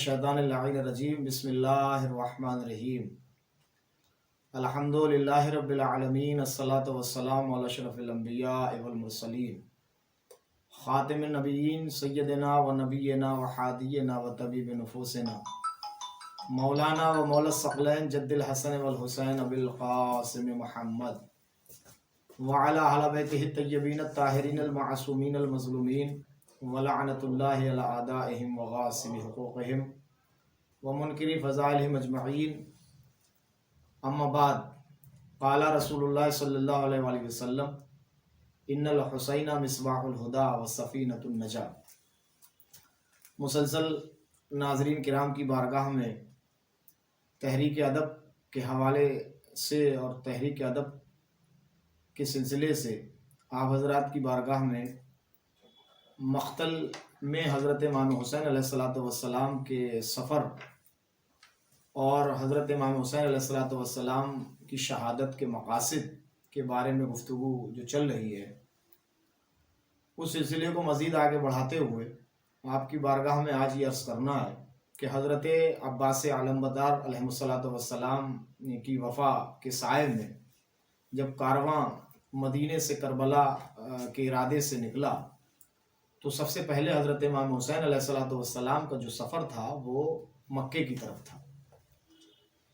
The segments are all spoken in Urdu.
الشیطان اللعین الرجیم بسم اللہ الرحمن الرحیم الحمدللہ رب العالمین الصلاۃ والسلام علی اشرف الانبیاء والمرسلین خاتم النبیین سیدنا و نبینا و حادینا و طبیب نفوسنا مولانا و مولا الثقلین جد الحسن والحسین ابی القاسم محمد وعلی اہل بیتہ الطیبین الطاہرین المعصومین المظلومین ولعنت اللہ علی اعدائہم وغاصب حقوقہم ومنکر فضائلہم اجمعین. اما بعد، قال رسول اللہ صلی اللہ علیہ وآلہ وسلم ان الحسین مصباح الہدی وسفینۃ النجاۃ. مسلسل ناظرین کرام کی بارگاہ میں تحریک ادب کے حوالے سے اور تحریک ادب کے سلسلے سے آپ حضرات کی بارگاہ میں مقتل میں حضرت امام حسین علیہ السلام کے سفر اور حضرت امام حسین علیہ السلام کی شہادت کے مقاصد کے بارے میں گفتگو جو چل رہی ہے، اس سلسلے کو مزید آگے بڑھاتے ہوئے آپ کی بارگاہ میں آج یہ عرض کرنا ہے کہ حضرت عباس علمبردار علیہ السلام کی وفا کے سائے میں جب کارواں مدینے سے کربلا کے ارادے سے نکلا تو سب سے پہلے حضرت امام حسین علیہ السلام کا جو سفر تھا وہ مکے کی طرف تھا،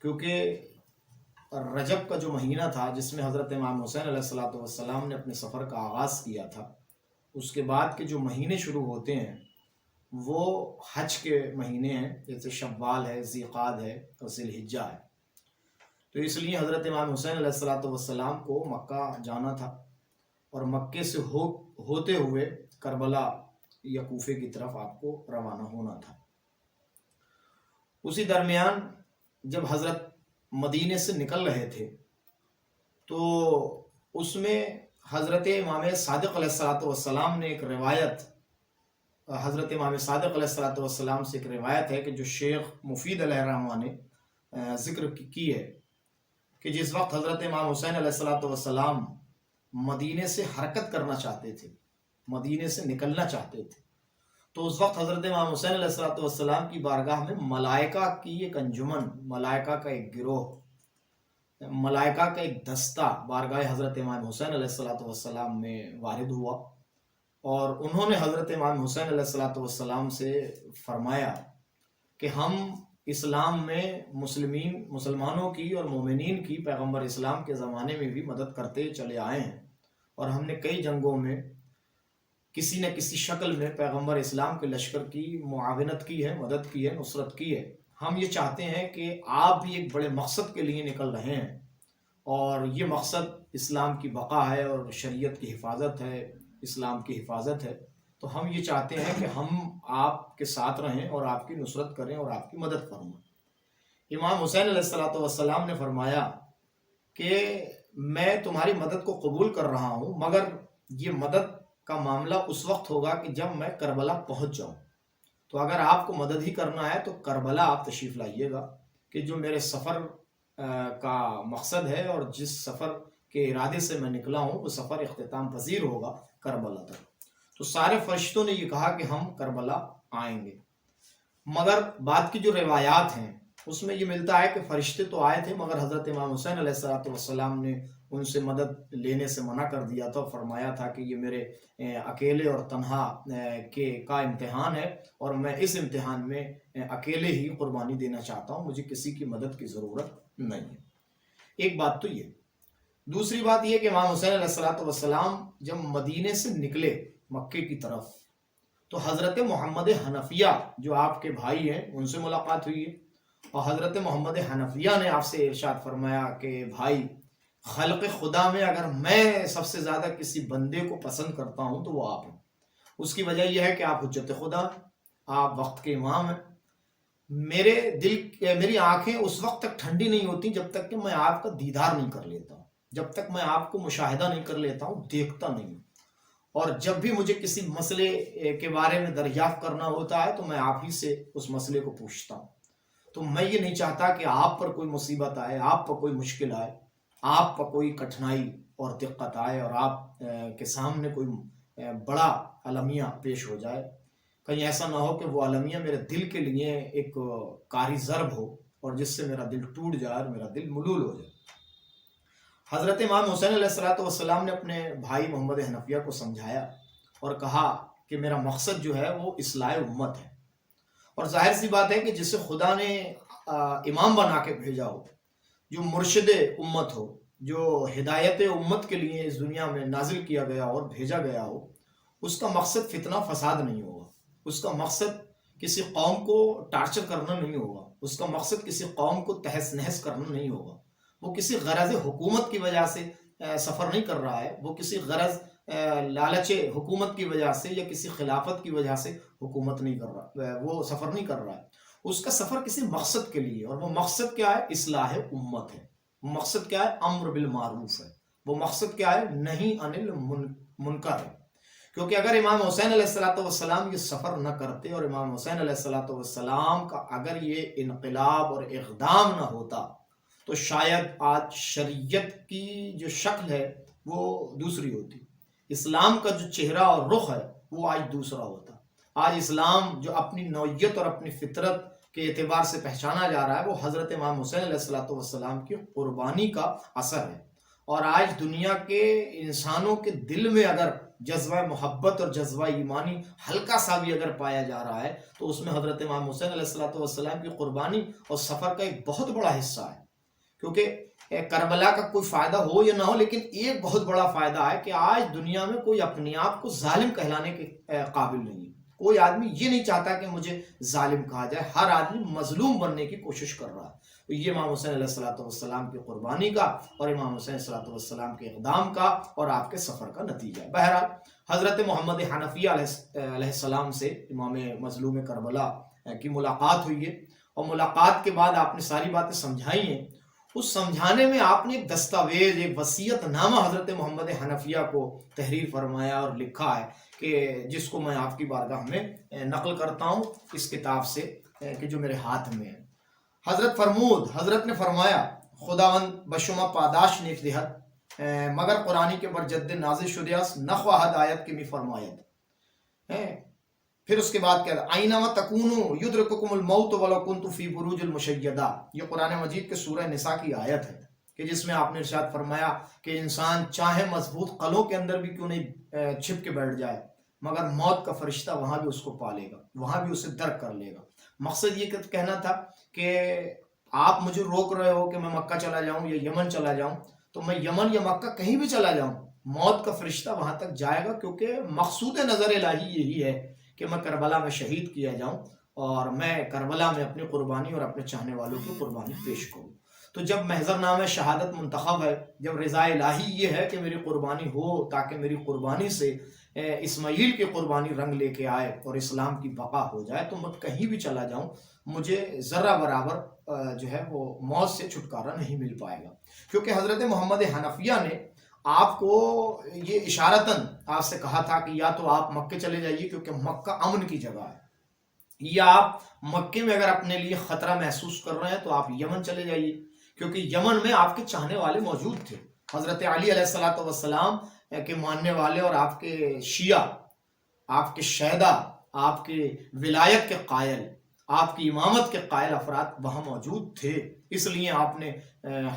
کیونکہ رجب کا جو مہینہ تھا جس میں حضرت امام حسین علیہ السلام نے اپنے سفر کا آغاز کیا تھا، اس کے بعد کے جو مہینے شروع ہوتے ہیں وہ حج کے مہینے ہیں، جیسے شوال ہے، ذیقعد ہے اور ذی الحجہ ہے. تو اس لیے حضرت امام حسین علیہ السلام کو مکہ جانا تھا اور مکے سے ہوتے ہوئے کربلا یا کوفے کی طرف آپ کو روانہ ہونا تھا. اسی درمیان جب حضرت مدینے سے نکل رہے تھے تو اس میں حضرت امام صادق علیہ السلام نے ایک روایت، حضرت امام صادق علیہ السلام سے ایک روایت ہے کہ جو شیخ مفید علیہ الرحمہ نے ذکر کی ہے کہ جس وقت حضرت امام حسین علیہ السلام مدینے سے حرکت کرنا چاہتے تھے، مدینے سے نکلنا چاہتے تھے، تو اس وقت حضرت امام حسین علیہ السلام کی بارگاہ میں ملائکہ کی ایک انجمن، ملائکہ کا ایک گروہ، ملائکہ کا ایک دستہ بارگاہ حضرت امام حسین علیہ السلام میں وارد ہوا اور انہوں نے حضرت امام حسین علیہ السلام سے فرمایا کہ ہم اسلام میں مسلمانوں کی اور مومنین کی پیغمبر اسلام کے زمانے میں بھی مدد کرتے چلے آئے ہیں اور ہم نے کئی جنگوں میں کسی نہ کسی شکل میں پیغمبر اسلام کے لشکر کی معاونت کی ہے، مدد کی ہے، نصرت کی ہے. ہم یہ چاہتے ہیں کہ آپ بھی ایک بڑے مقصد کے لیے نکل رہے ہیں اور یہ مقصد اسلام کی بقا ہے اور شریعت کی حفاظت ہے، اسلام کی حفاظت ہے. تو ہم یہ چاہتے ہیں کہ ہم آپ کے ساتھ رہیں اور آپ کی نصرت کریں اور آپ کی مدد فرمائیں. امام حسین علیہ السلام نے فرمایا کہ میں تمہاری مدد کو قبول کر رہا ہوں، مگر یہ مدد کا معاملہ اس وقت ہوگا کہ جب میں کربلا پہنچ جاؤں. تو اگر آپ کو مدد ہی کرنا ہے تو کربلا آپ تشریف لائیے گا، کہ جو میرے سفر کا مقصد ہے اور جس سفر کے ارادے سے میں نکلا ہوں وہ سفر اختتام پذیر ہوگا کربلا تک. تو سارے فرشتوں نے یہ کہا کہ ہم کربلا آئیں گے، مگر بعد کی جو روایات ہیں اس میں یہ ملتا ہے کہ فرشتے تو آئے تھے مگر حضرت امام حسین علیہ السلام نے ان سے مدد لینے سے منع کر دیا تھا، فرمایا تھا کہ یہ میرے اکیلے اور تنہا کا امتحان ہے اور میں اس امتحان میں اکیلے ہی قربانی دینا چاہتا ہوں، مجھے کسی کی مدد کی ضرورت نہیں ہے. ایک بات تو یہ. دوسری بات یہ کہ امام حسین علیہ السلام جب مدینے سے نکلے مکے کی طرف تو حضرت محمد حنفیہ جو آپ کے بھائی ہیں ان سے ملاقات ہوئی ہے اور حضرت محمد حنفیہ نے آپ سے ارشاد فرمایا کہ بھائی، خلق خدا میں اگر میں سب سے زیادہ کسی بندے کو پسند کرتا ہوں تو وہ آپ ہیں. اس کی وجہ یہ ہے کہ آپ حجت خدا، آپ وقت کے امام ہیں. میری آنکھیں اس وقت تک ٹھنڈی نہیں ہوتی جب تک کہ میں آپ کا دیدار نہیں کر لیتا ہوں، جب تک میں آپ کو مشاہدہ نہیں کر لیتا ہوں، دیکھتا نہیں ہوں. اور جب بھی مجھے کسی مسئلے کے بارے میں دریافت کرنا ہوتا ہے تو میں آپ ہی سے اس مسئلے کو پوچھتا ہوں. تو میں یہ نہیں چاہتا کہ آپ پر کوئی مصیبت آئے، آپ پر کوئی مشکل آئے، آپ پر کوئی کٹھنائی اور دقت آئے اور آپ کے سامنے کوئی بڑا المیہ پیش ہو جائے. کہیں ایسا نہ ہو کہ وہ المیہ میرے دل کے لیے ایک کاری ضرب ہو اور جس سے میرا دل ٹوٹ جائے اور میرا دل ملول ہو جائے۔ حضرت امام حسین علیہ السلام نے اپنے بھائی محمد حنفیہ کو سمجھایا اور کہا کہ میرا مقصد جو ہے وہ اصلاح امت ہے، اور ظاہر سی بات ہے کہ جسے خدا نے امام بنا کے بھیجا ہو، جو مرشد امت ہو، جو ہدایت امت کے لیے اس دنیا میں نازل کیا گیا اور بھیجا گیا ہو، اس کا مقصد فتنہ فساد نہیں ہوگا، اس کا مقصد کسی قوم کو ٹارچر کرنا نہیں ہوگا، اس کا مقصد کسی قوم کو تہس نہس کرنا نہیں ہوگا۔ وہ کسی غرض حکومت کی وجہ سے سفر نہیں کر رہا ہے، وہ کسی غرض لالچ حکومت کی وجہ سے یا کسی خلافت کی وجہ سے حکومت نہیں کر رہا، وہ سفر نہیں کر رہا ہے۔ اس کا سفر کسی مقصد کے لیے، اور وہ مقصد کیا ہے؟ اصلاح امت ہے۔ وہ مقصد کیا ہے؟ امر بالمعروف ہے۔ وہ مقصد کیا ہے؟ نہیں عن المنکر ہے۔ کیونکہ اگر امام حسین علیہ السلام یہ سفر نہ کرتے اور امام حسین علیہ السلام کا اگر یہ انقلاب اور اقدام نہ ہوتا تو شاید آج شریعت کی جو شکل ہے وہ دوسری ہوتی، اسلام کا جو چہرہ اور رخ ہے وہ آج دوسرا ہوتا۔ آج اسلام جو اپنی نوعیت اور اپنی فطرت کے اعتبار سے پہچانا جا رہا ہے وہ حضرت امام حسین علیہ السلام کی قربانی کا اثر ہے۔ اور آج دنیا کے انسانوں کے دل میں اگر جذبہ محبت اور جذبہ ایمانی ہلکا سا بھی اگر پایا جا رہا ہے تو اس میں حضرت امام حسین علیہ السلام کی قربانی اور سفر کا ایک بہت بڑا حصہ ہے۔ کیونکہ کربلا کا کوئی فائدہ ہو یا نہ ہو، لیکن ایک بہت بڑا فائدہ ہے کہ آج دنیا میں کوئی اپنے آپ کو ظالم کہلانے کے قابل نہیں ہے۔ کوئی آدمی یہ نہیں چاہتا کہ مجھے ظالم کہا جائے، ہر آدمی مظلوم بننے کی کوشش کر رہا ہے۔ تو یہ امام حسین علیہ السلام کی قربانی کا اور امام حسین علیہ السلام کے اقدام کا اور آپ کے سفر کا نتیجہ ہے۔ بہرحال حضرت محمد حنفیہ علیہ السلام سے امام مظلوم کربلا کی ملاقات ہوئی ہے، اور ملاقات کے بعد آپ نے ساری باتیں سمجھائی ہیں۔ اس سمجھانے میں آپ نے ایک دستاویز، ایک وصیت نامہ حضرت محمد حنفیہ کو تحریر فرمایا اور لکھا ہے کہ جس کو میں آپ کی بارگاہ میں نقل کرتا ہوں اس کتاب سے کہ جو میرے ہاتھ میں ہے۔ حضرت نے فرمایا خداوند بشما پاداش نیک دہت مگر قرآنی کے برجد نازل شدیاس نخواہد آیت کی می فرمایت۔ پھر اس کے بعد کیا ہے؟ اینما تکونوا یدرککم الموت ولو کنتم فی بروج المشیدہ۔ یہ قرآن مجید کے سورہ نساء کی آیت ہے کہ جس میں آپ نے ارشاد فرمایا کہ انسان چاہے مضبوط قلعوں کے اندر بھی کیوں نہیں چھپ کے بیٹھ جائے، مگر موت کا فرشتہ وہاں بھی اس کو پالے گا، وہاں بھی اسے درک کر لے گا۔ مقصد یہ کہنا تھا کہ آپ مجھے روک رہے ہو کہ میں مکہ چلا جاؤں یا یمن چلا جاؤں، تو میں یمن یا مکہ کہیں بھی چلا جاؤں، موت کا فرشتہ وہاں تک جائے گا، کیونکہ مقصود نظر الہی یہی ہے کہ میں کربلا میں شہید کیا جاؤں اور میں کربلا میں اپنی قربانی اور اپنے چاہنے والوں کی قربانی پیش کروں۔ تو جب محضر نام شہادت منتخب ہے، جب رضا الہی یہ ہے کہ میری قربانی ہو تاکہ میری قربانی سے اسماعیل کی قربانی رنگ لے کے آئے اور اسلام کی بقا ہو جائے، تو میں کہیں بھی چلا جاؤں مجھے ذرہ برابر جو ہے وہ موت سے چھٹکارا نہیں مل پائے گا۔ کیونکہ حضرت محمد حنفیہ نے آپ کو یہ اشارتاً آپ سے کہا تھا کہ یا تو آپ مکے چلے جائیے کیونکہ مکہ امن کی جگہ ہے، یا آپ مکے میں اگر اپنے لیے خطرہ محسوس کر رہے ہیں تو آپ یمن چلے جائیے، کیونکہ یمن میں آپ کے چاہنے والے موجود تھے۔ حضرت علی علیہ السلام کے ماننے والے اور آپ کے شیعہ، آپ کے شہداء، آپ کے ولایت کے قائل، آپ کی امامت کے قائل افراد وہاں موجود تھے۔ اس لیے آپ نے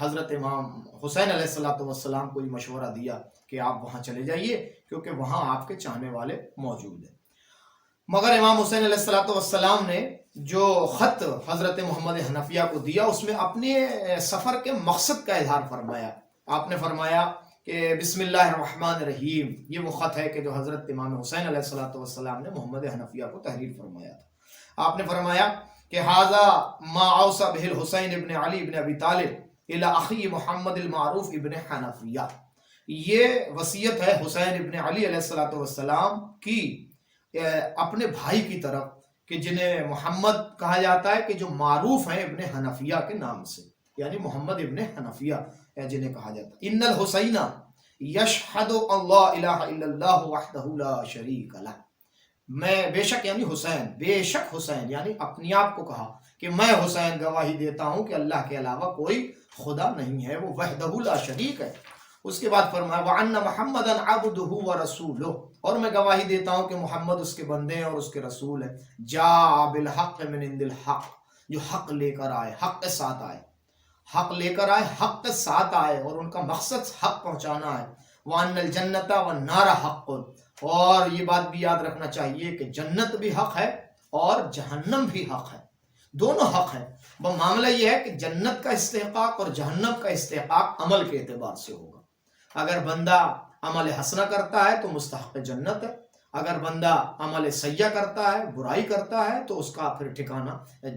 حضرت امام حسین علیہ السلام کو یہ مشورہ دیا کہ آپ وہاں چلے جائیے کیونکہ وہاں آپ کے چاہنے والے موجود ہیں۔ مگر امام حسین علیہ السلام نے جو خط حضرت محمد حنفیہ کو دیا اس میں اپنے سفر کے مقصد کا اظہار فرمایا۔ آپ نے فرمایا کہ بسم اللہ الرحمن الرحیم، یہ وہ خط ہے کہ جو حضرت امام حسین علیہ السلام نے محمد حنفیہ کو تحریر فرمایا تھا۔ آپ نے فرمایا کہ ھذا ما اوصى به الحسین ابن علی ابن ابی طالب الى اخی محمد المعروف ابن حنفیہ۔ یہ وصیت ہے حسین ابن علی علیہ السلام کی اپنے بھائی کی طرف کہ جنہیں محمد کہا جاتا ہے کہ جو معروف ہیں ابن حنفیہ کے نام سے، یعنی محمد ابن حنفیہ جنہیں کہا جاتا ہے۔ ان الحسین یشہد ان لا الہ الا اللہ وحدہ لا شریک لہ۔ میں بے شک یعنی حسین، بے شک حسین یعنی اپنی آپ کو کہا کہ میں حسین گواہی دیتا ہوں کہ اللہ کے علاوہ کوئی خدا نہیں ہے، وہ وحدہ لا شریک ہے۔ اس کے بعد فرمایا وَأَنَّ مُحَمَّدًا عَبْدُهُ وَرَسُولُهُ، اور میں گواہی دیتا ہوں کہ محمد اس کے بندے ہیں اور اس کے رسول ہیں، جاء بالحق من عند الحق، جو حق لے کر آئے، حق کے ساتھ آئے، حق لے کر آئے، حق کے ساتھ آئے، اور ان کا مقصد حق پہنچانا ہے۔ وَأَنَّ الْجَنَّةَ وَالنَّارَ حَقٌّ، اور یہ بات بھی یاد رکھنا چاہیے کہ جنت بھی حق ہے اور جہنم بھی حق ہے، دونوں حق ہیں۔ وہ معاملہ یہ ہے کہ جنت کا استحقاق اور جہنم کا استحقاق عمل کے اعتبار سے ہوگا۔ اگر بندہ عمل حسنہ کرتا ہے تو مستحق جنت ہے، اگر بندہ عمل سیئہ کرتا ہے، برائی کرتا ہے، تو اس کا پھر ٹھکانہ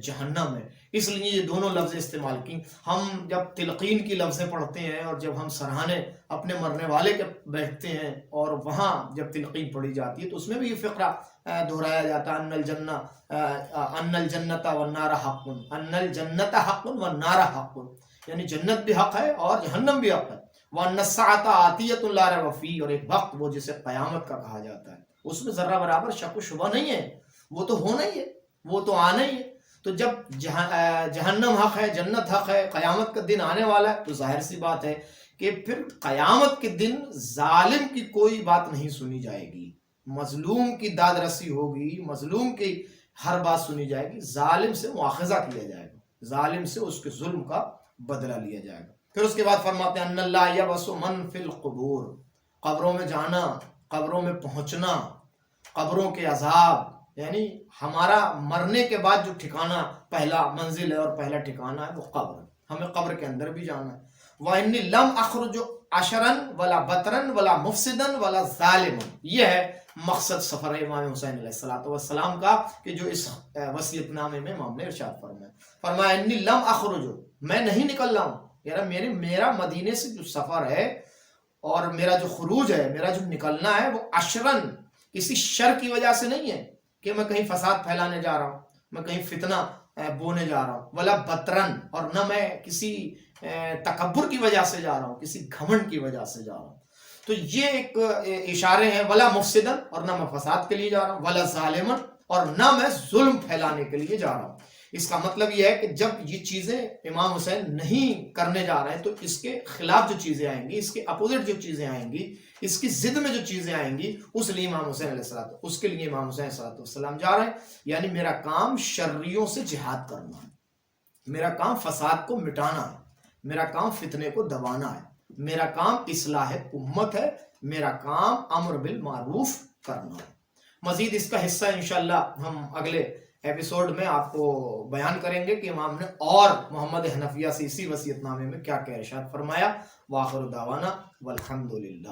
جہنم ہے۔ اس لیے یہ دونوں لفظ استعمال کی۔ ہم جب تلقین کی لفظیں پڑھتے ہیں اور جب ہم سرہانے اپنے مرنے والے کے بیٹھتے ہیں اور وہاں جب تلقین پڑھی جاتی ہے تو اس میں بھی یہ فقرہ دہرایا جاتا ہے، ان الجنت والنار حق، ان الجنت حق والنار حق، یعنی جنت بھی حق ہے اور جہنم بھی حق ہے۔ وَأَنَّ السَّاعَةَ آتِيَةٌ لَا رَيْبَ فِيهَا، اور ایک وقت وہ جسے قیامت کا کہا جاتا ہے، اس میں ذرہ برابر شک و شبہ نہیں ہے، وہ تو ہونا ہی ہے، وہ تو آنا ہی ہے۔ تو جب جہنم حق ہے، جنت حق ہے، قیامت کا دن آنے والا ہے، تو ظاہر سی بات ہے کہ پھر قیامت کے دن ظالم کی کوئی بات نہیں سنی جائے گی، مظلوم کی داد رسی ہوگی، مظلوم کی ہر بات سنی جائے گی، ظالم سے مواخذہ کیا جائے گا، ظالم سے اس کے ظلم کا بدلہ لیا جائے گا۔ پھر اس کے بعد فرماتے ہیں ان اللہ یبعث من فی القبور، قبروں میں جانا، قبروں میں پہنچنا، قبروں کے عذاب، یعنی ہمارا مرنے کے بعد جو ٹھکانہ پہلا منزل ہے اور پہلا ٹھکانہ ہے وہ قبر ہے، ہمیں قبر کے اندر بھی جانا ہے۔ وَإِنِّي لَمْ أَخْرُجْ عَشْرًا وَلَا بَطْرًا وَلَا مُفْسِدًا وَلَا ظَالِمًا، یہ ہے مقصد سفر امام حسین علیہ السلام کا، کہ جو اس وصیت نامے میں امام نے ارشاد فرمایا انی لم اخرج، میں نہیں نکل رہا ہوں، یعنی میرا مدینے سے جو سفر ہے اور میرا جو خروج ہے، میرا جو نکلنا ہے، وہ عشرًا کسی شر کی وجہ سے نہیں ہے کہ میں کہیں فساد پھیلانے جا رہا ہوں، میں کہیں فتنہ بونے جا رہا ہوں، ولا بطرن، اور نہ میں کسی تکبر کی وجہ سے جا رہا ہوں، کسی گھمنڈ کی وجہ سے جا رہا ہوں۔ تو یہ ایک اشارے ہیں، ولا مفسدن، اور نہ میں فساد کے لیے جا رہا ہوں، ولا ظالمن، اور نہ میں ظلم پھیلانے کے لیے جا رہا ہوں۔ اس کا مطلب یہ ہے کہ جب یہ چیزیں امام حسین نہیں کرنے جا رہے ہیں تو اس کے خلاف جو چیزیں آئیں گی، اس کے اپوزٹ جو چیزیں آئیں گی، اس کی ضد میں جو چیزیں آئیں گی، اس لیے امام حسین علیہ السلام، اس کے لیے امام حسین علیہ السلام جا رہے ہیں۔ یعنی میرا کام شرریوں سے جہاد کرنا ہے، میرا کام فساد کو مٹانا ہے، میرا کام فتنے کو دبانا ہے، میرا کام اصلاح امت ہے، میرا کام امر بالمعروف کرنا ہے۔ مزید اس کا حصہ انشاءاللہ ہم اگلے ایپیسوڈ میں آپ کو بیان کریں گے کہ امام نے اور محمد حنفیہ سے اسی وصیت نامے میں کیا کیا ارشاد فرمایا۔ وآخر دعوانا والحمدللہ۔